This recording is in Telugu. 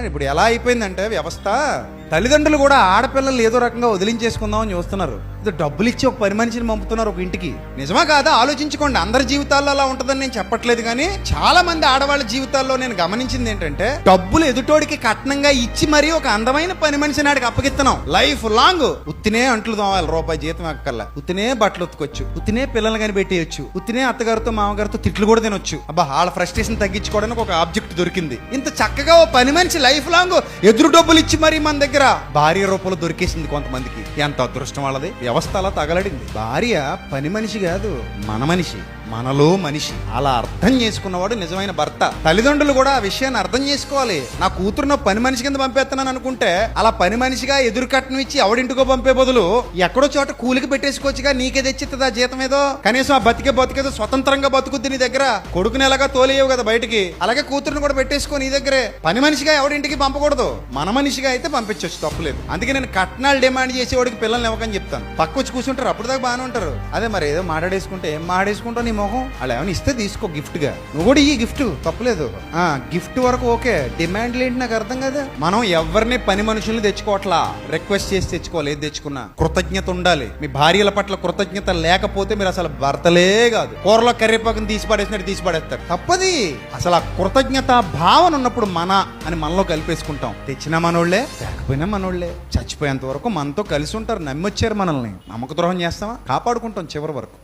ఇప్పుడు ఎలా అయిపోయిందంటే వ్యవస్థ, తల్లిదండ్రులు కూడా ఆడపిల్లలు ఏదో రకంగా వదిలించేసుకుందామని చూస్తున్నారు. ఇది డబ్బులు ఇచ్చి ఒక పని మనిషిని పంపుతున్నారు ఒక ఇంటికి. నిజమా కాదా ఆలోచించుకోండి. అందరి జీవితాల్లో అలా ఉంటుందని నేను చెప్పట్లేదు, కానీ చాలా మంది ఆడవాళ్ళ జీవితాల్లో నేను గమనించింది ఏంటంటే, డబ్బులు ఎదుటోడికి కట్నంగా ఇచ్చి మరీ ఒక అందమైన పని మనిషి నాడికి అప్పగిస్తున్నాం. లైఫ్ లాంగ్ ఉత్తినే అంట్లు తోమాలి, రూపాయి జీతం అక్కర్లా, ఉత్తినే బట్టలు ఉతుకొచ్చు, ఉత్తినే పిల్లలు కానీ పెట్టేయచ్చు, ఉత్తినే అత్తగారితో మామగారితో తిట్లు కూడా తినొచ్చు. అబ్బా, వాళ్ళ ఫ్రస్ట్రేషన్ తగ్గించుకోవడానికి ఒక ఆబ్జెక్ట్ దొరికింది. ఇంత చక్కగా ఓ పని మనిషి లైఫ్ లాంగ్ ఎదురు డబ్బులు ఇచ్చి మరీ మన దగ్గర భార్య రూపంలో దొరికేసింది కొంతమందికి. ఎంత అదృష్టం వాళ్ళది. వ్యవస్థ అలా తగలడింది. భార్య పని మనిషి కాదు, మన మనిషి, మనలో మనిషి. అలా అర్థం చేసుకున్నవాడు నిజమైన భర్త. తల్లిదండ్రులు కూడా ఆ విషయాన్ని అర్థం చేసుకోవాలి. నా కూతురును పని మనిషి కింద పంపేస్తున్నాను అనుకుంటే, అలా పని మనిషిగా ఎదురు కట్నం ఇచ్చి ఎవడింటికో పంపే బదులు ఎక్కడో చోట కూలికి పెట్టేసుకోవచ్చుగా. నీకే తెచ్చిస్తుందా జీతం ఏదో, కనీసం ఆ బతికేదో స్వతంత్రంగా బతుకుద్ది నీ దగ్గర. కొడుకుని ఎలాగా తోలేయవు కదా బయటికి, అలాగే కూతురుని కూడా పెట్టేసుకో నీ దగ్గరే. పని మనిషిగా ఎవడింటికి పంపకూడదు, మన మనిషిగా అయితే పంపించవచ్చు, తప్పులేదు. అందుకే నేను కట్నాలు డిమాండ్ చేసేవాడికి పిల్లల్ని ఇవ్వకని చెప్తాను. పక్క వచ్చి కూర్చుంటారు, అప్పుడు దాకా బాగానే ఉంటారు. అదే మరి ఏదో మాట్లాడేసుకుంటే, ఏం మాట్లాడేసుకుంటావు నీ మొహం, అలా ఏమైనా ఇస్తే తీసుకో గిఫ్ట్ గా, నువ్వు కూడా ఈ గిఫ్ట్ తప్పలేదు. గిఫ్ట్ వరకు ఓకే, డిమాండ్లు ఏంటి నాకు అర్థం కదా. మనం ఎవరిని పని మనుషుల్ని తెచ్చుకోవట్లా, రిక్వెస్ట్ చేసి తెచ్చుకోవాలి. ఏది తెచ్చుకున్నా కృతజ్ఞత ఉండాలి. మీ భార్యల పట్ల కృతజ్ఞత లేకపోతే మీరు అసలు భర్తలే కాదు. కూరలో కరివేపాకుని తీసి పడేస్తారు, తప్పది. అసలు ఆ కృతజ్ఞత భావన ఉన్నప్పుడు మన అని మనలో కలిపేసుకుంటాం. తెచ్చినా మనోళ్లే, లేకపోయినా మనోళ్లే, చచ్చిపోయేంత వరకు మనతో కలిసి ఉంటారు. నమ్మొచ్చారు మనల్ని, నమ్మక ద్రోహం చేస్తామా? కాపాడుకుంటాం చివరి వరకు.